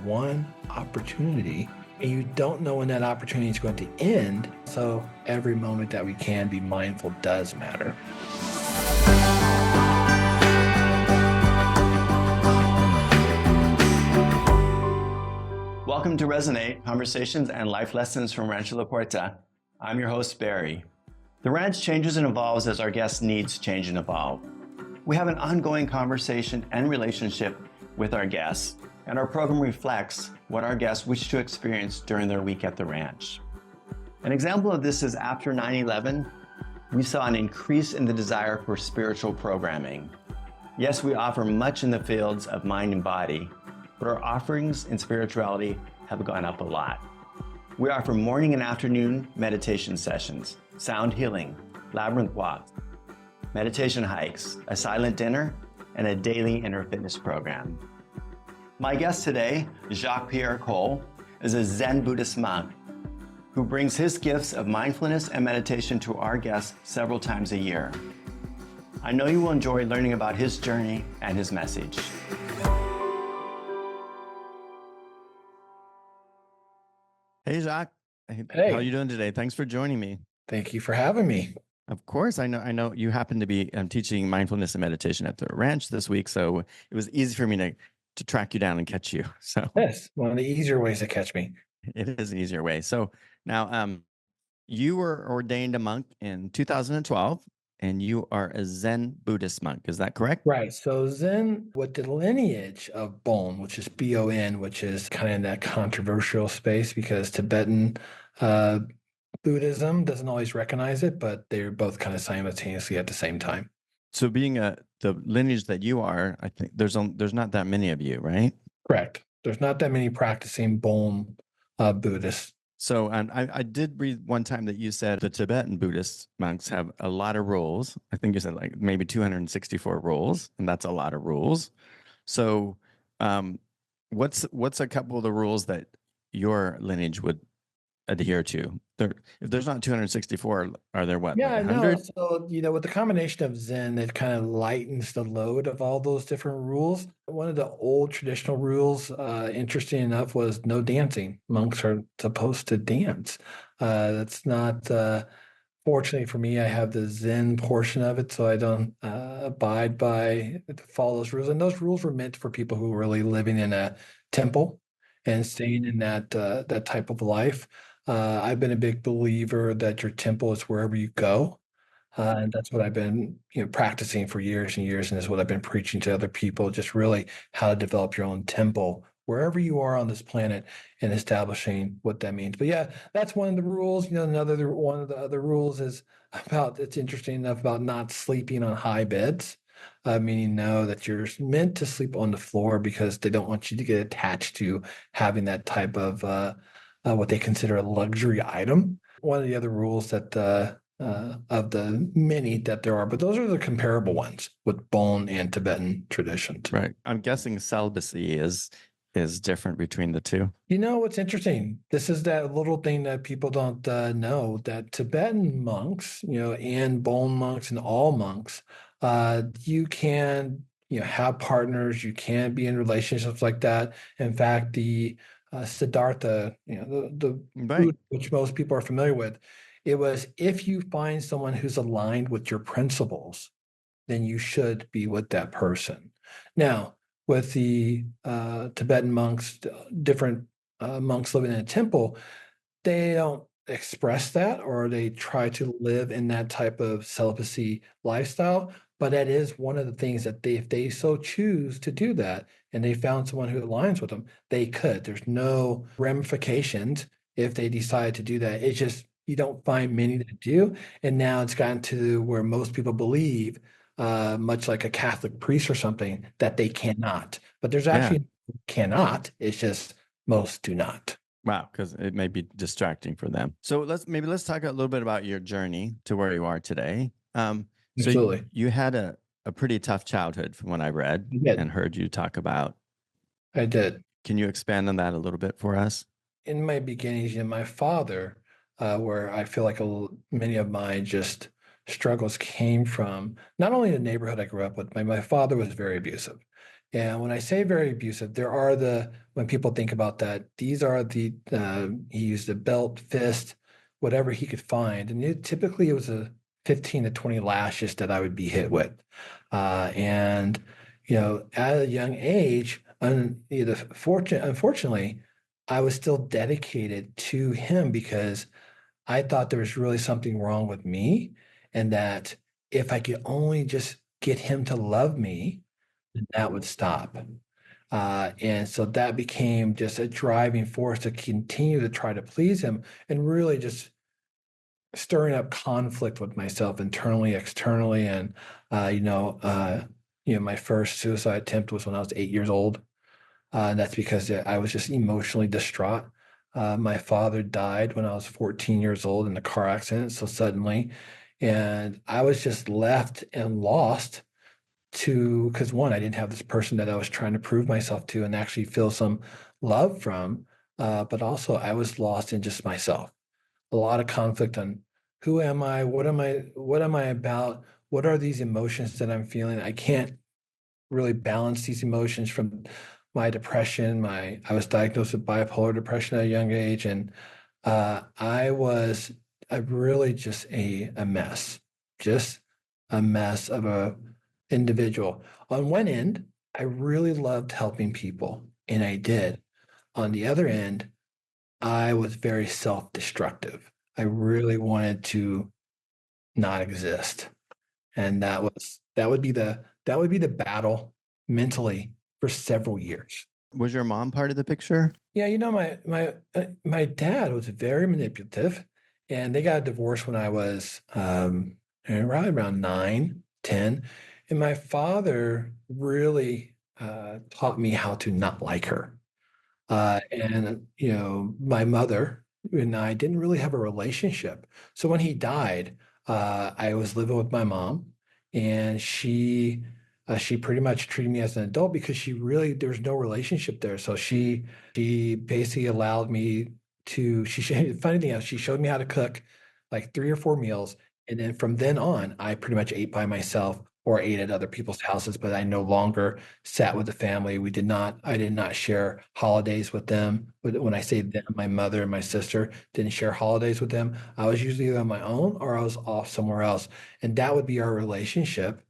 one opportunity, and you don't know when that opportunity is going to end. So every moment that we can be mindful does matter. Welcome to Resonate, Conversations and Life Lessons from Rancho La Puerta. I'm your host, Barry. The ranch changes and evolves as our guests' needs change and evolve. We have an ongoing conversation and relationship with our guests, and our program reflects what our guests wish to experience during their week at the ranch. An example of this is after 9/11, we saw an increase in the desire for spiritual programming. Yes, we offer much in the fields of mind and body, but our offerings in spirituality have gone up a lot. We offer morning and afternoon meditation sessions, sound healing, labyrinth walks, meditation hikes, a silent dinner, and a daily inner fitness program. My guest today, Jacques-Pierre Cole, is a Zen Buddhist monk who brings his gifts of mindfulness and meditation to our guests several times a year. I know you will enjoy learning about his journey and his message. Hey, Jacques. Hey. How are you doing today? Thanks for joining me. Thank you for having me. Of course, I know you happen to be teaching mindfulness and meditation at the ranch this week, so it was easy for me to track you down and catch you. So Yes, one of the easier ways to catch me. it is an easier way. So now, you were ordained a monk in 2012, and you are a Zen Buddhist monk. Is that correct? Right. So Zen, with the lineage of Bon, which is Bon, which is kind of in that controversial space because Tibetan Buddhism doesn't always recognize it, but they're both kind of simultaneously at the same time. So being the lineage that you are, I think there's not that many of you, right? Correct. There's not that many practicing Bon Buddhists. So, and I did read one time that you said the Tibetan Buddhist monks have a lot of rules. I think you said like maybe 264 rules, and that's a lot of rules. So, what's a couple of the rules that your lineage would adhere to? If there's not 264, are there what? Yeah, like no. 100? So, with the combination of Zen, it kind of lightens the load of all those different rules. One of the old traditional rules, interesting enough, was no dancing. Monks are supposed to dance. That's not, fortunately for me, I have the Zen portion of it, so I don't abide by, follow those rules. And those rules were meant for people who were really living in a temple and staying in that type of life. I've been a big believer that your temple is wherever you go. And that's what I've been, practicing for years and years, and is what I've been preaching to other people, just really how to develop your own temple wherever you are on this planet and establishing what that means. But yeah, that's one of the rules. Another one of the other rules is it's interesting enough about not sleeping on high beds. Meaning that you're meant to sleep on the floor because they don't want you to get attached to having that type of what they consider a luxury item. One of the other rules that of the many that there are, but those are the comparable ones with Bon and Tibetan traditions. Right. I'm guessing celibacy is different between the two. What's interesting? This is that little thing that people don't know, that Tibetan monks, and Bon monks and all monks, you can, have partners, you can be in relationships like that. In fact, the Siddhartha, the Right. Buddha, which most people are familiar with, it was, if you find someone who's aligned with your principles, then you should be with that person. Now, with the Tibetan monks, different monks living in a temple, they don't express that, or they try to live in that type of celibacy lifestyle. But that is one of the things that if they so choose to do that, and they found someone who aligns with them, they could. There's no ramifications if they decide to do that. It's just, you don't find many that do. And now it's gotten to where most people believe, much like a Catholic priest or something, that they cannot. But there's actually cannot. It's just most do not. Wow, because it may be distracting for them. So let's talk a little bit about your journey to where you are today. So Absolutely. you had a pretty tough childhood from what I read and heard you talk about. I did. Can you expand on that a little bit for us? In my beginnings, my father, where I feel like many of my just struggles came from, not only the neighborhood I grew up with, my father was very abusive. And when I say very abusive, there are when people think about that, these are he used a belt, fist, whatever he could find. And typically it was a 15 to 20 lashes that I would be hit with. And, at a young age, unfortunately, I was still dedicated to him because I thought there was really something wrong with me, and that if I could only just get him to love me, then that would stop. And so that became just a driving force to continue to try to please him and really just stirring up conflict with myself internally, externally. And, my first suicide attempt was when I was 8 years old. And that's because I was just emotionally distraught. My father died when I was 14 years old in a car accident, so suddenly. And I was just left and lost because one, I didn't have this person that I was trying to prove myself to and actually feel some love from. But also, I was lost in just myself. A lot of conflict on who am I? What am I? What am I about? What are these emotions that I'm feeling? I can't really balance these emotions from my depression. I was diagnosed with bipolar depression at a young age, and I really just a mess, just a mess of a individual. On one end, I really loved helping people, and I did. On the other end, I was very self-destructive. I really wanted to not exist. And that would be the battle mentally for several years. Was your mom part of the picture? Yeah, my dad was very manipulative, and they got a divorce when I was right around 9, 10. And my father really taught me how to not like her. And my mother and I didn't really have a relationship. So when he died, I was living with my mom, and she pretty much treated me as an adult because there was no relationship there. So she basically allowed me to. Funny thing is, she showed me how to cook like 3 or 4 meals, and then from then on, I pretty much ate by myself or ate at other people's houses. But I no longer sat with the family. I did not share holidays with them. When I say them, my mother and my sister didn't share holidays with them. I was usually either on my own or I was off somewhere else. And that would be our relationship.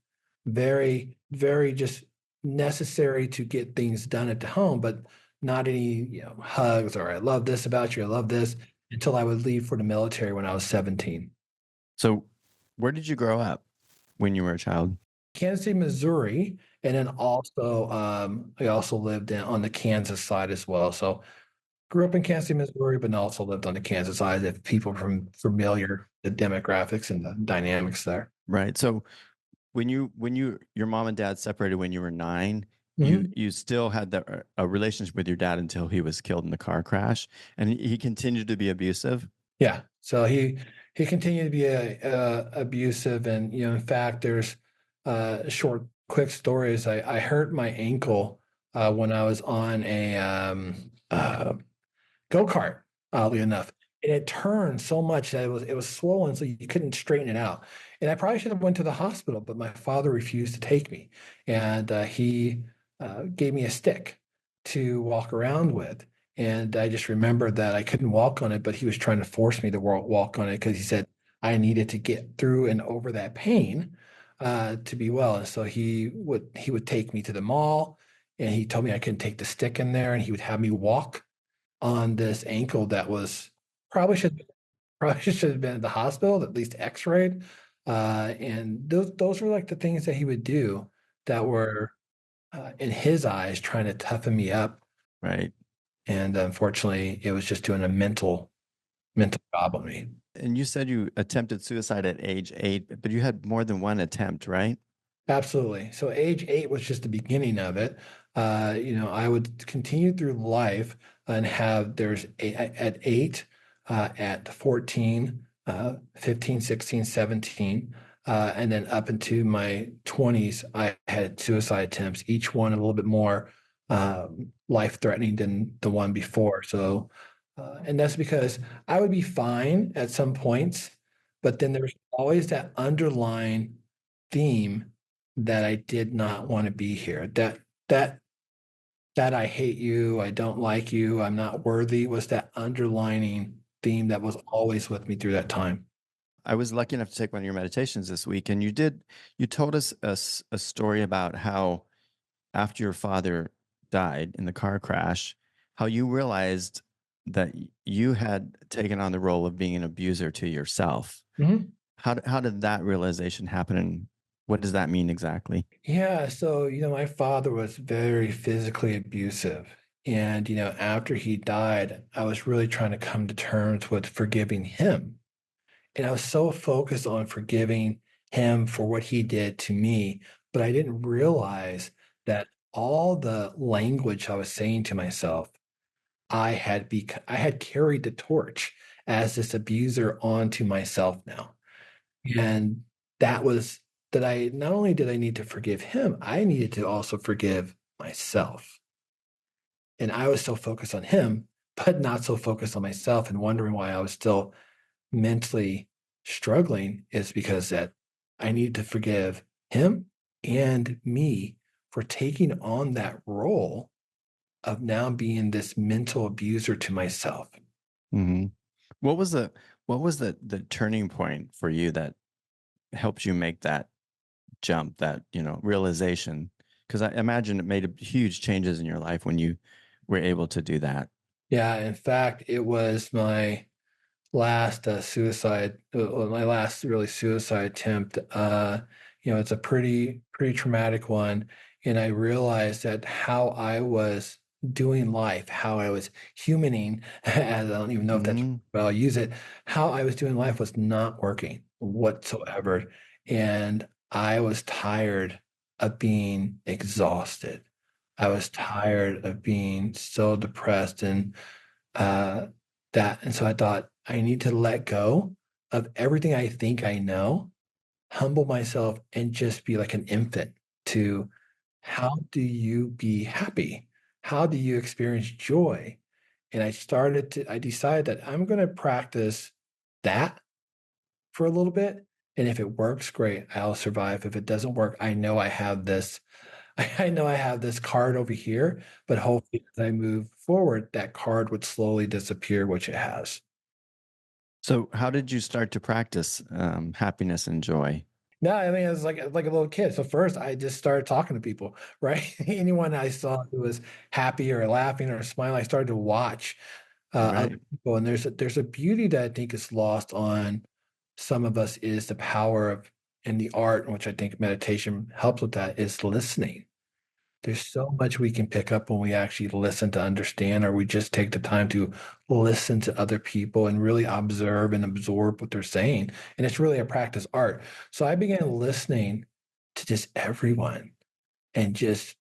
Very, very just necessary to get things done at the home, but not any, hugs or I love this about you, I love this, until I would leave for the military when I was 17. So, where did you grow up when you were a child? Kansas City, Missouri, and then also I also lived on the Kansas side as well. So grew up in Kansas City, Missouri, but also lived on the Kansas side. If people from familiar the demographics and the dynamics there. Right. So, your mom and dad separated when you were 9, Mhm. you still had a relationship with your dad until he was killed in the car crash, and he continued to be abusive. Yeah. So he continued to be abusive, and in fact, there's short, quick stories. I hurt my ankle when I was on a go-kart, oddly enough. And it turned so much that it was swollen, so you couldn't straighten it out. And I probably should have went to the hospital, but my father refused to take me, and he gave me a stick to walk around with. And I just remembered that I couldn't walk on it, but he was trying to force me to walk on it because he said I needed to get through and over that pain to be well. And so he would take me to the mall, and he told me I couldn't take the stick in there, and he would have me walk on this ankle that was probably should probably should have been at the hospital, at least X-rayed. And those were like the things that he would do that were in his eyes trying to toughen me up. Right. And unfortunately, it was just doing a mental job on me. And you said you attempted suicide at age 8, but you had more than one attempt, right? Absolutely. So age 8 was just the beginning of it. I would continue through life and at 8, at 14, 15, 16, 17, and then up into my 20s, I had suicide attempts, each one a little bit more life-threatening than the one before. So, and that's because I would be fine at some points, but then there's always that underlying theme that I did not want to be here. that that I hate you, I don't like you, I'm not worthy was that underlining theme that was always with me through that time. I was lucky enough to take one of your meditations this week, and you told us a story about how after your father died in the car crash, how you realized that you had taken on the role of being an abuser to yourself. Mhm. How did that realization happen, and what does that mean exactly? Yeah, so my father was very physically abusive. And after he died, I was really trying to come to terms with forgiving him. And I was so focused on forgiving him for what he did to me, but I didn't realize that all the language I was saying to myself, I had carried the torch as this abuser onto myself now. And that was that I not only did I need to forgive him, I needed to also forgive myself. And I was so focused on him, but not so focused on myself and wondering why I was still mentally struggling is because that I need to forgive him and me for taking on that role of now being this mental abuser to myself. Mhm. What was the turning point for you that helped you make that jump, that, realization? Because I imagine it made a huge changes in your life when you were able to do that. Yeah, in fact, it was my last my last really suicide attempt. It's a pretty traumatic one, and I realized that how I was doing life, how I was humaning, as I don't even know if that's Mhm, but I'll use it. How I was doing life was not working whatsoever, and I was tired of being exhausted. I was tired of being so depressed uh, and so I thought, I need to let go of everything I think I know, humble myself, and just be like an infant to how do you be happy? How do you experience joy? And I decided that I'm going to practice that for a little bit. And if it works, great, I'll survive. If it doesn't work, I know I have this I know I have this card over here, but hopefully as I move forward, that card would slowly disappear, which it has. so how did you start to practice, happiness and joy? No, I mean, it's like a little kid. So first I just started talking to people, right? Anyone I saw who was happy or laughing or smiling, I started to watch other Right. people. And there's a beauty that I think is lost on some of us is the power of and the art, which I think meditation helps with that, is listening. There's so much we can pick up when we actually listen to understand, or we just take the time to listen to other people and really observe and absorb what they're saying. And it's really a practice art. So I began listening to just everyone and just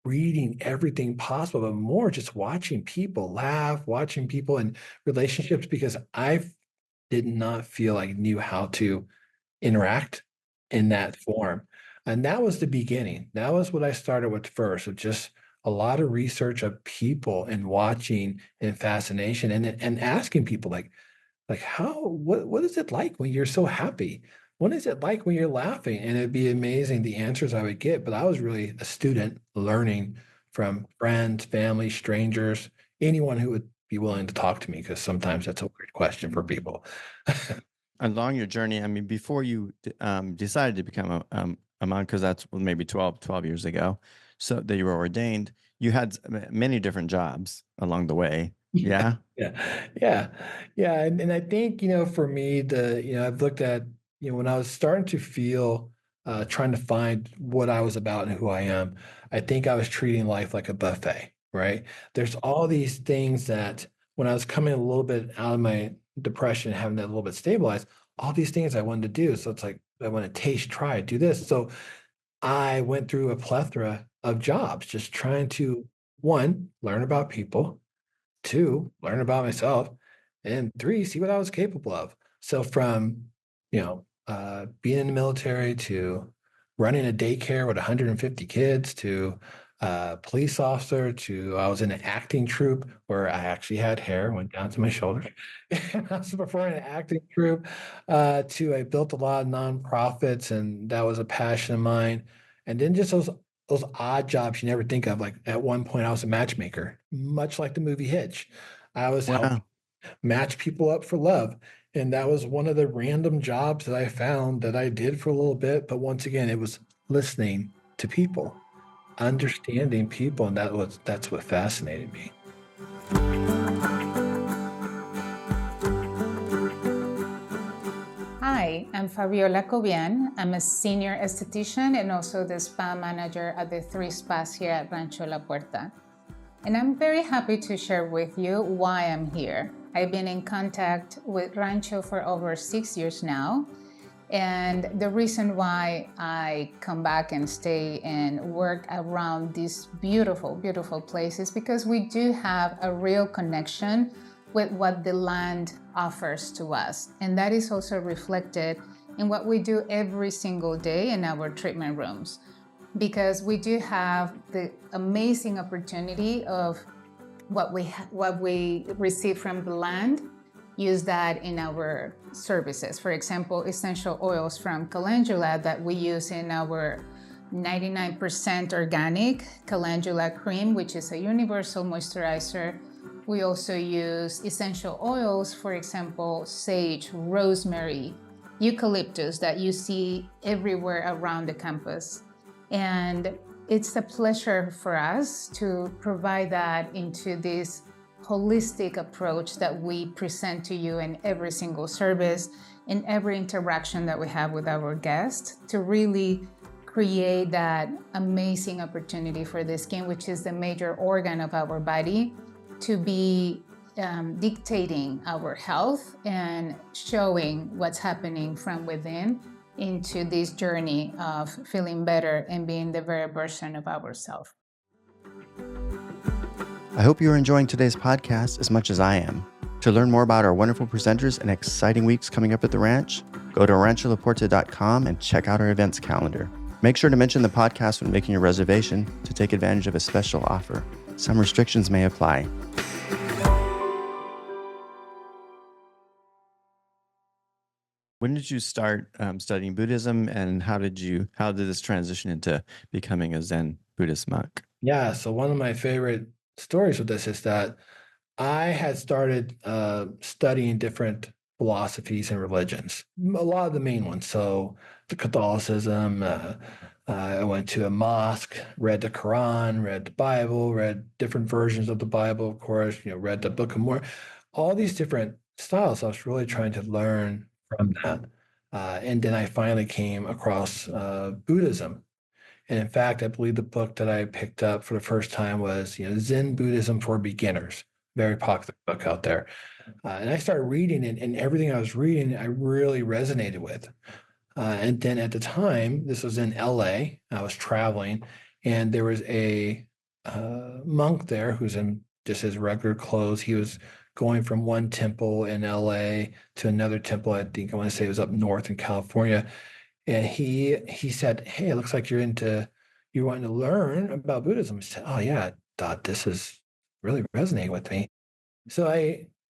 reading everything possible, but more just watching people laugh, watching people in relationships because I did not feel I knew how to interact in that form. And that was the beginning. That was what I started with first, of just a lot of research of people and watching and fascination and asking people like how what is it like when you're so happy? What is it like when you're laughing? And it'd be amazing the answers I would get. But I was really a student learning from friends, family, strangers, anyone who would be willing to talk to me, because sometimes that's a weird question for people. Along your journey, I mean, before you decided to become a monk, because that's maybe 12 years ago, so that you were ordained, you had many different jobs along the way. Yeah, Yeah. yeah, yeah, yeah, and I think, for me, I've looked at, when I was starting to feel, trying to find what I was about and who I am, I think I was treating life like a buffet, right? There's all these things that when I was coming a little bit out of my depression, having that a little bit stabilized, all these things I wanted to do. So it's like, I want to taste, try, do this. So I went through a plethora of jobs, just trying to, one, learn about people, two, learn about myself, and three, see what I was capable of. So from, being in the military to running a daycare with 150 kids to police officer to I was in an acting troupe where I actually had hair, went down to my shoulders. And I was performing an acting troupe to I built a lot of nonprofits, and that was a passion of mine. And then just those those odd jobs you never think of. Like at one point, I was a matchmaker, much like the movie Hitch. I was helping Wow. match people up for love. And that was one of the random jobs that I found that I did for a little bit. But once again, it was listening to people, understanding people. And that's what fascinated me. Hi, I'm Fabiola Cobian. I'm a senior esthetician and also the spa manager at the 3 spas here at Rancho La Puerta. And I'm very happy to share with you why I'm here. I've been in contact with Rancho for over 6 years now. And the reason why I come back and stay and work around this beautiful, beautiful place is because we do have a real connection with what the land offers to us. And that is also reflected in what we do every single day in our treatment rooms, because we do have the amazing opportunity of what we receive from the land, use that in our services. For example, essential oils from calendula that we use in our 99% organic calendula cream, which is a universal moisturizer. We also use essential oils, for example, sage, rosemary, eucalyptus that you see everywhere around the campus. And it's a pleasure for us to provide that into this holistic approach that we present to you in every single service, in every interaction that we have with our guests, to really create that amazing opportunity for the skin, which is the major organ of our body, to be dictating our health and showing what's happening from within into this journey of feeling better and being the very version of ourselves. I hope you're enjoying today's podcast as much as I am. To learn more about our wonderful presenters and exciting weeks coming up at the ranch, go to rancholapuerta.com and check out our events calendar. Make sure to mention the podcast when making your reservation to take advantage of a special offer. Some restrictions may apply. When did you start studying Buddhism, and how did this transition into becoming a Zen Buddhist monk? Yeah. So one of my favorite stories with this is that I had started studying different philosophies and religions, a lot of the main ones. So the Catholicism, I went to a mosque, read the Quran, read the Bible, read different versions of the Bible, of course, read the Book of Mormon, all these different styles. I was really trying to learn from that. And then I finally came across Buddhism. And in fact, I believe the book that I picked up for the first time was, Zen Buddhism for Beginners, very popular book out there. And I started reading it, and everything I was reading, I really resonated with. And then at the time, this was in LA, I was traveling, and there was a monk there who's in just his regular clothes. He was going from one temple in LA to another temple. I think I want to say it was up north in California. And he said, "Hey, it looks like you're wanting to learn about Buddhism." I said, "Oh yeah, I thought this is really resonating with me." So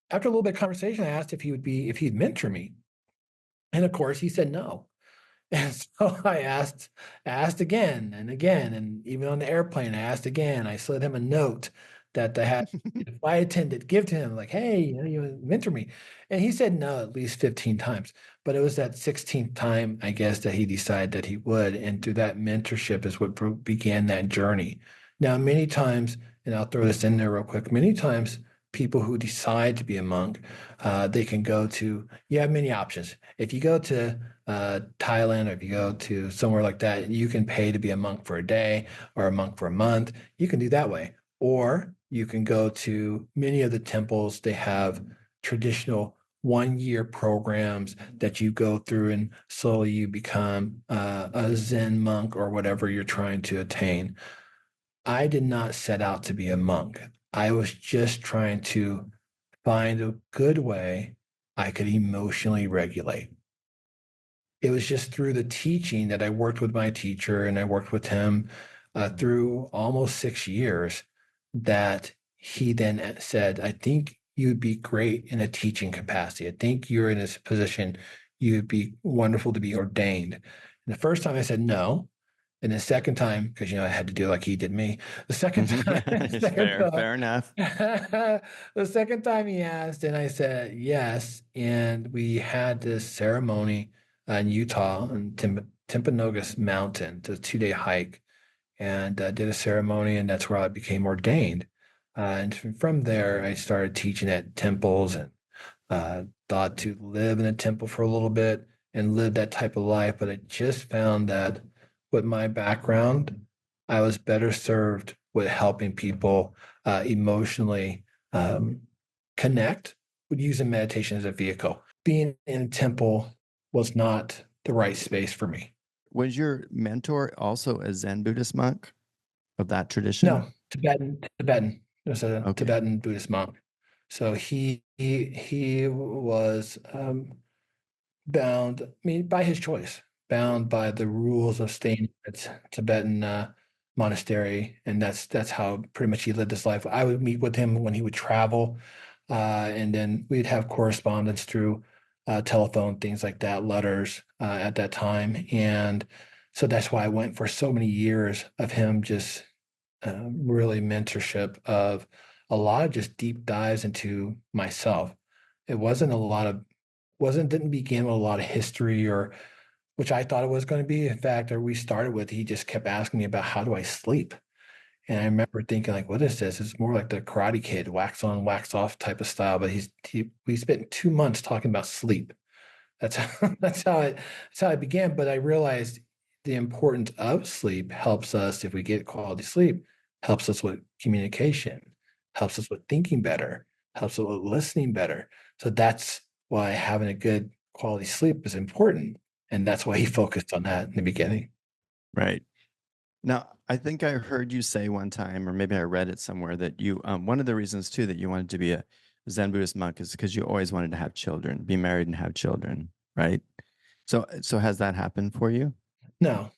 after a little bit of conversation, I asked if he'd mentor me. And of course he said no. And so I asked again and again, and even on the airplane, I asked again. I slid him a note that I had a flight attendant give to him, like, "Hey, you mentor me," and he said no at least 15 times. But it was that 16th time, I guess, that he decided that he would, and through that mentorship is what began that journey. Now, many times, and I'll throw this in there real quick. Many times, people who decide to be a monk, they can go to. You have many options. If you go to Thailand, or if you go to somewhere like that, you can pay to be a monk for a day or a monk for a month. You can do that way. Or you can go to many of the temples. They have traditional 1 year programs that you go through, and slowly you become a Zen monk or whatever you're trying to attain. I did not set out to be a monk. I was just trying to find a good way I could emotionally regulate. It was just through the teaching that I worked with my teacher, and I worked with him through almost 6 years, that he then said, "I think you'd be great in a teaching capacity. I think you're in this position. You'd be wonderful to be ordained." And the first time I said no. And the second time, because I had to do like he did me. The second time, Fair enough. the second time he asked, and I said yes. And we had this ceremony in Utah on Timpanogos Mountain, the 2-day hike, and did a ceremony, and that's where I became ordained. And from there, I started teaching at temples and thought to live in a temple for a little bit and live that type of life. But I just found that with my background, I was better served with helping people emotionally connect with using meditation as a vehicle. Being in a temple was not the right space for me. Was your mentor also a Zen Buddhist monk of that tradition? No, Tibetan. It was a Okay. Tibetan Buddhist monk. So he was bound, I mean, by his choice, bound by the rules of staying at Tibetan monastery, and that's how pretty much he lived his life. I would meet with him when he would travel, and then we'd have correspondence through telephone, things like that, letters at that time, and so that's why I went for so many years of him just really mentorship of a lot of just deep dives into myself. It wasn't a lot of didn't begin with a lot of history or which I thought it was going to be. In fact, we started with he just kept asking me about how do I sleep. And I remember thinking like, what is this? It's more like the Karate Kid, wax on, wax off type of style. But we spent 2 months talking about sleep. That's how that's how it began. But I realized the importance of sleep helps us if we get quality sleep, helps us with communication, helps us with thinking better, helps us with listening better. So that's why having a good quality sleep is important. And that's why he focused on that in the beginning. Right. Now, I think I heard you say one time, or maybe I read it somewhere, that you one of the reasons too that you wanted to be a Zen Buddhist monk is because you always wanted to have children, be married and have children, right? So has that happened for you? No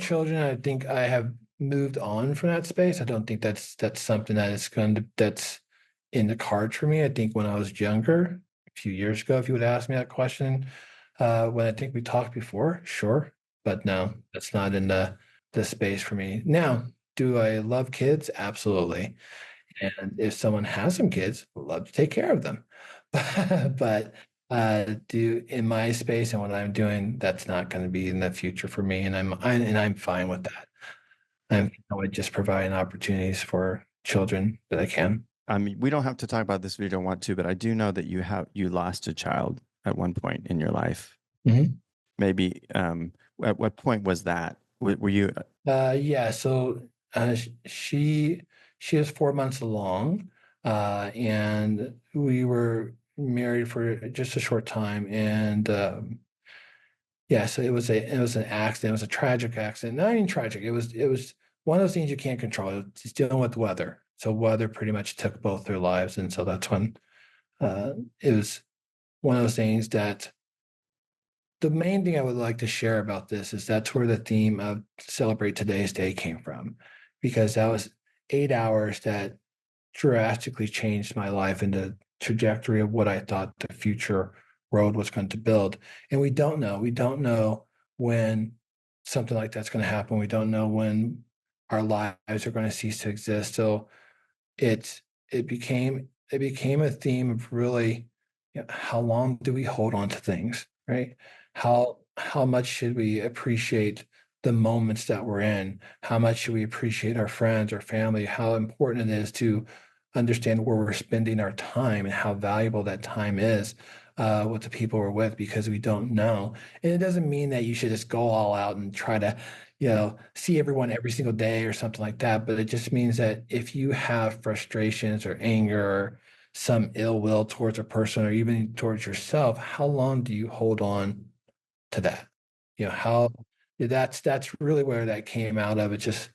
children. I think I have moved on from that space. I don't think that's something that's in the cards for me. I think when I was younger, a few years ago, if you would ask me that question, when I think we talked before, sure. But no, that's not in the space for me. Now, do I love kids? Absolutely. And if someone has some kids, would love to take care of them. But do in my space and what I'm doing, that's not going to be in the future for me, and I'm fine with that. I would just providing opportunities for children that I can. I mean, we don't have to talk about this if you don't want to, but I do know that you lost a child at one point in your life. Mhm. Maybe at what point was that? Were you Yeah. So she is 4 months along, and we were married for just a short time, and yeah, so it was an accident. It was a tragic accident. Not even tragic. It was one of those things you can't control. It was dealing with weather. So weather pretty much took both their lives, and so that's when it was one of those things that the main thing I would like to share about this is that's where the theme of Celebrate Today's Day came from, because that was 8 hours that drastically changed my life and the trajectory of what I thought the future road was going to build. And we don't know. We don't know when something like that's going to happen. We don't know when our lives are going to cease to exist. So it it became a theme of really, how long do we hold on to things, right? How much should we appreciate the moments that we're in? How much should we appreciate our friends or family? How important it is to understand where we're spending our time and how valuable that time is with the people we're with, because we don't know. And it doesn't mean that you should just go all out and try to see everyone every single day or something like that. But it just means that if you have frustrations or anger or some ill will towards a person or even towards yourself, how long do you hold on to that? How that's really where that came out of. It just,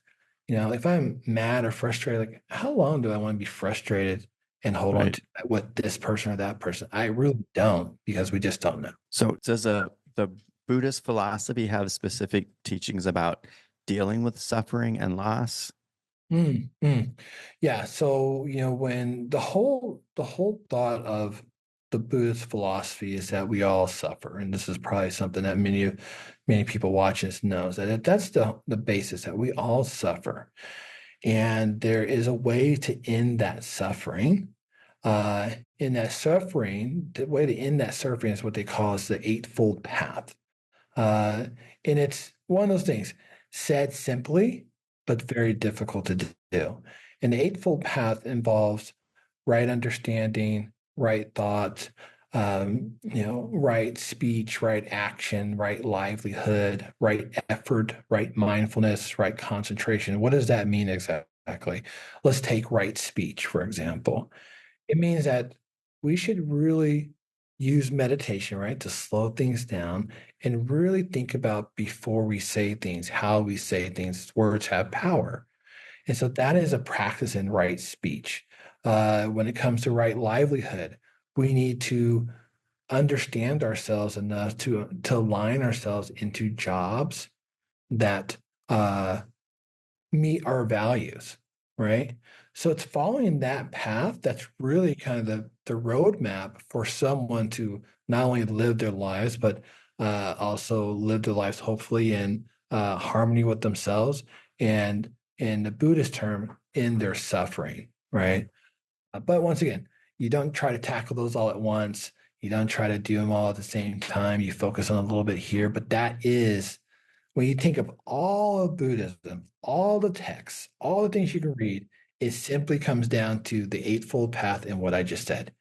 if I'm mad or frustrated, like how long do I want to be frustrated and hold on right? to that with this person or that person? I really don't, because we just don't know. So does the Buddhist philosophy have specific teachings about dealing with suffering and loss? Mm, mm. Yeah. So, when the whole thought of the Buddhist philosophy is that we all suffer, and this is probably something that many people watching this knows that that's the basis, that we all suffer, and there is a way to end that suffering. In that suffering, the way to end that suffering is what they call is the Eightfold Path. Uh, and it's one of those things said simply, but very difficult to do. And the Eightfold Path involves right understanding, right thoughts, right speech, right action, right livelihood, right effort, right mindfulness, right concentration. What does that mean exactly? Let's take right speech, for example. It means that we should really use meditation, right, to slow things down and really think about before we say things, how we say things. Words have power. And so that is a practice in right speech. When it comes to right livelihood, we need to understand ourselves enough to align ourselves into jobs that meet our values, right? So it's following that path that's really kind of the roadmap for someone to not only live their lives, but also live their lives hopefully in harmony with themselves and in the Buddhist term, in their suffering, right? But once again, you don't try to tackle those all at once. You don't try to do them all at the same time. You focus on a little bit here, but that is when you think of all of Buddhism, all the texts, all the things you can read, it simply comes down to the Eightfold Path and what I just said.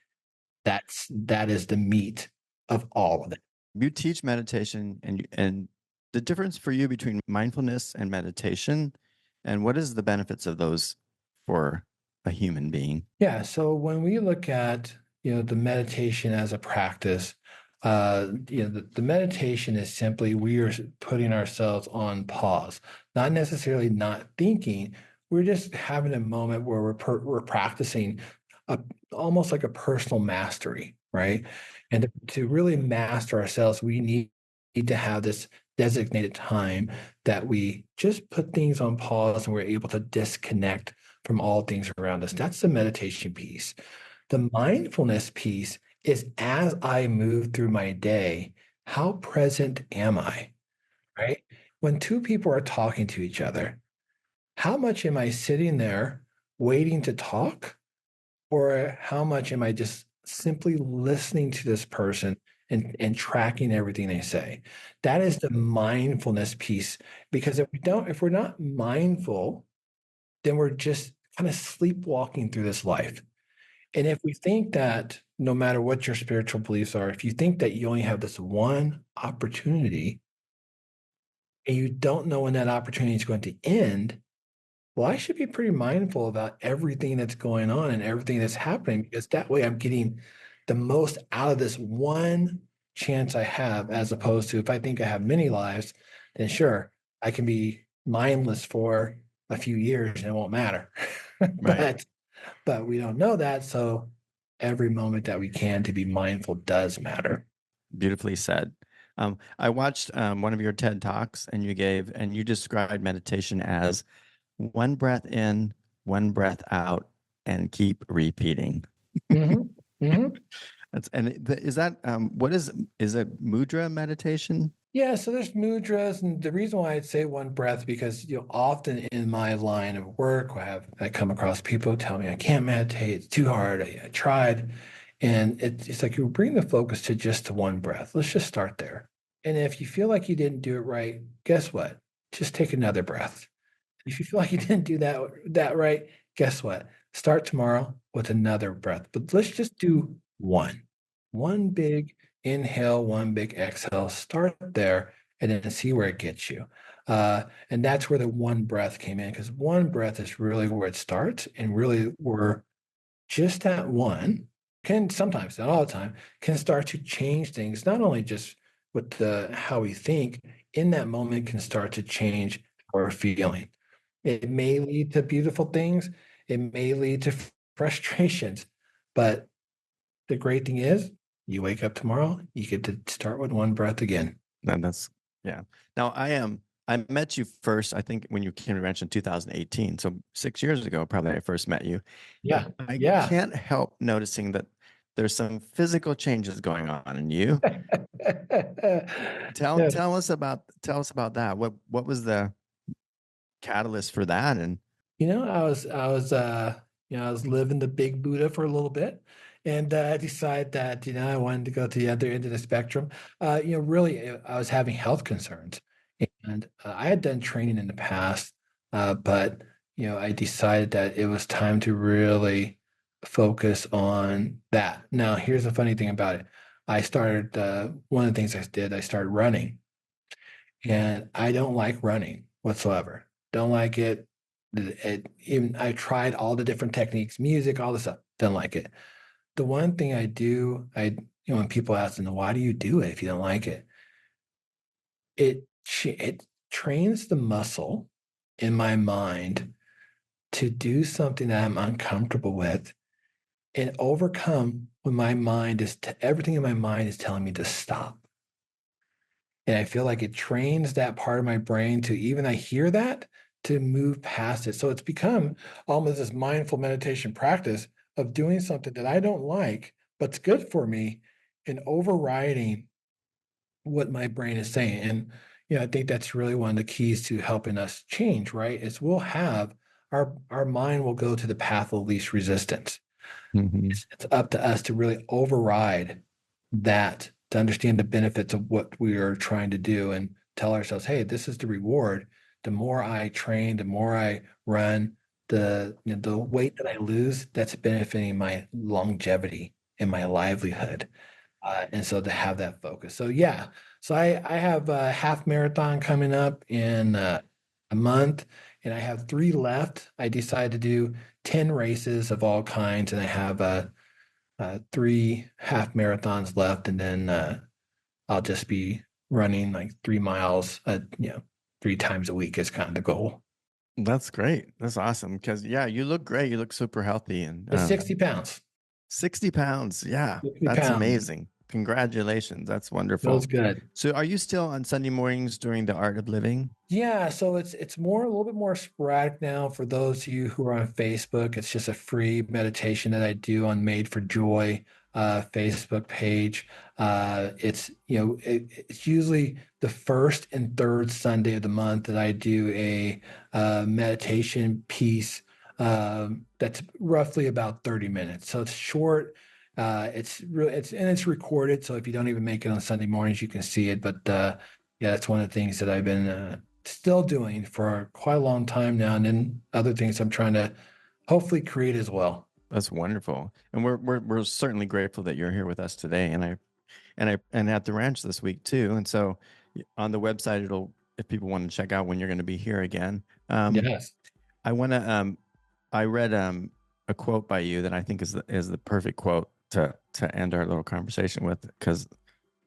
That is the meat of all of it. You teach meditation, and the difference for you between mindfulness and meditation, and what is the benefits of those for a human being? Yeah. So when we look at the meditation as a practice, the meditation is simply we are putting ourselves on pause, not necessarily not thinking. We're just having a moment where we're practicing a, almost like a personal mastery, right? And to really master ourselves, we need to have this designated time that we just put things on pause and we're able to disconnect from all things around us. That's the meditation piece. The mindfulness piece is as I move through my day, how present am I? Right? When two people are talking to each other, how much am I sitting there waiting to talk? Or how much am I just simply listening to this person and tracking everything they say? That is the mindfulness piece. Because if we're not mindful, then we're just kind of sleepwalking through this life. And if we think that no matter what your spiritual beliefs are, if you think that you only have this one opportunity and you don't know when that opportunity is going to end, well, I should be pretty mindful about everything that's going on and everything that's happening because that way I'm getting the most out of this one chance I have, as opposed to if I think I have many lives, then sure, I can be mindless for a few years and it won't matter. Right. But we don't know that. So every moment that we can to be mindful does matter. Beautifully said. I watched one of your TED Talks, and you described meditation as one breath in, one breath out, and keep repeating. Mhm, mhm. Is that what is it mudra meditation? Yeah, so there's mudras, and the reason why I'd say one breath because often in my line of work, I come across people who tell me I can't meditate, it's too hard. I tried, and it's like you bring the focus to just to one breath. Let's just start there. And if you feel like you didn't do it right, guess what? Just take another breath. If you feel like you didn't do that right, guess what? Start tomorrow with another breath. But let's just do one. One big inhale, one big exhale. Start there and then see where it gets you. And that's where the one breath came in because one breath is really where it starts and really where just that one can sometimes, not all the time, can start to change things, not only just with how we think, in that moment can start to change our feeling. It may lead to beautiful things. It may lead to frustrations. But the great thing is, you wake up tomorrow, you get to start with one breath again. And that's yeah. Now I met you first, I think, when you came to Ranch in 2018. So 6 years ago, probably I first met you. Yeah. I Yeah. can't help noticing that there's some physical changes going on in you. Yeah. Tell us about that. What was the catalyst for that? And I was living the big Buddha for a little bit, and I decided that I wanted to go to the other end of the spectrum. Really, I was having health concerns, and I had done training in the past, but I decided that it was time to really focus on that. Now, here's the funny thing about it. I started one of the things I did. I started running, and I don't like running whatsoever. Don't like it. Even I tried all the different techniques, music, all this stuff. Don't like it. The one thing I do, when people ask them, why do you do it if you don't like it? It trains the muscle in my mind to do something that I'm uncomfortable with and overcome when my mind is everything in my mind is telling me to stop. And I feel like it trains that part of my brain to even I hear that to move past it. So it's become almost this mindful meditation practice of doing something that I don't like, but's good for me and overriding what my brain is saying. And I think that's really one of the keys to helping us change, right? Is we'll have our mind will go to the path of least resistance. It's up to us to really override that to understand the benefits of what we are trying to do and tell ourselves, hey, this is the reward. The more I train, the more I run, the weight that I lose, that's benefiting my longevity and my livelihood. And so to have that focus. So yeah, so I have a half marathon coming up in a month, and I have 3 left. I decided to do 10 races of all kinds, and I have 3 half marathons left, and then I'll just be running like 3 miles, 3 times a week is kind of the goal. That's great. That's awesome. Because you look great. You look super healthy, and It's 60 pounds. 60 pounds. Yeah, 60 that's pounds. Amazing. Congratulations. That's wonderful. Feels good. So are you still on Sunday mornings doing the Art of Living? Yeah, so it's a little bit more sporadic now for those of you who are on Facebook. It's just a free meditation that I do on Made for Joy Facebook page. It's usually the first and third Sunday of the month that I do a meditation piece that's roughly about 30 minutes. So it's short. It's recorded. So if you don't even make it on Sunday mornings, you can see it. But yeah, that's one of the things that I've been still doing for quite a long time now, and then other things I'm trying to hopefully create as well. That's wonderful, and we're certainly grateful that you're here with us today, and at the ranch this week too. And so on the website, if people want to check out when you're going to be here again. Yes, I read a quote by you that I think is the perfect quote to end our little conversation with, because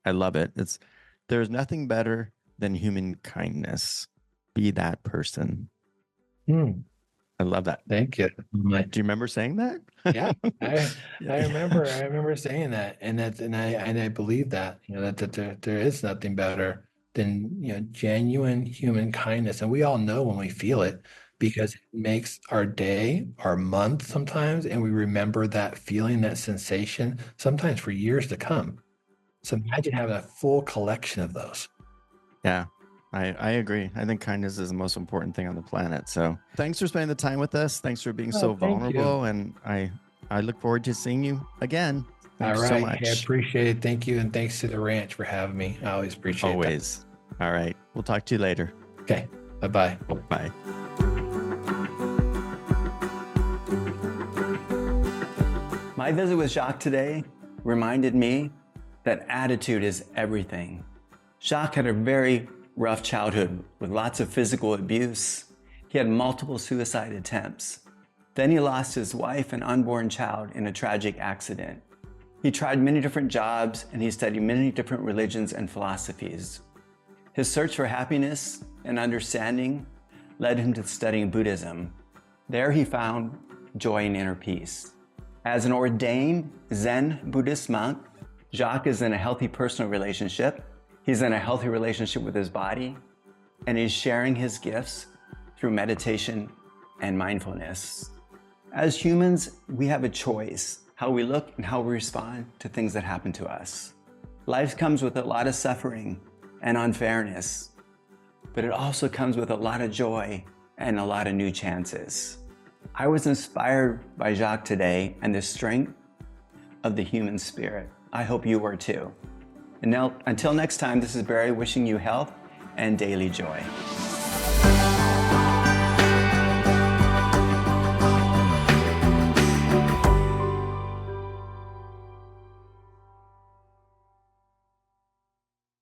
I love it. It's, there's nothing better than human kindness. Be that person. I love that. Thank you. Do you remember saying that? Yeah, I remember saying that, and I believe that that there is nothing better than genuine human kindness, and we all know when we feel it because it makes our day, our month sometimes, and we remember that feeling, that sensation, sometimes for years to come. So imagine having a full collection of those. Yeah, I agree. I think kindness is the most important thing on the planet. So thanks for spending the time with us. Thanks for being so vulnerable. And I look forward to seeing you again. Thank you so much. I appreciate it. Thank you. And thanks to the ranch for having me. I always appreciate it. Always. All right. We'll talk to you later. Okay. Bye-bye. Bye. My visit with Jacques today reminded me that attitude is everything. Jacques had a very rough childhood with lots of physical abuse. He had multiple suicide attempts. Then he lost his wife and unborn child in a tragic accident. He tried many different jobs and he studied many different religions and philosophies. His search for happiness and understanding led him to studying Buddhism. There he found joy and inner peace. As an ordained Zen Buddhist monk, Jacques is in a healthy personal relationship. He's in a healthy relationship with his body, and he's sharing his gifts through meditation and mindfulness. As humans, we have a choice. how we look and how we respond to things that happen to us. Life comes with a lot of suffering and unfairness, but it also comes with a lot of joy and a lot of new chances. I was inspired by Jacques today and the strength of the human spirit. I hope you were too. And now, until next time, this is Barry wishing you health and daily joy.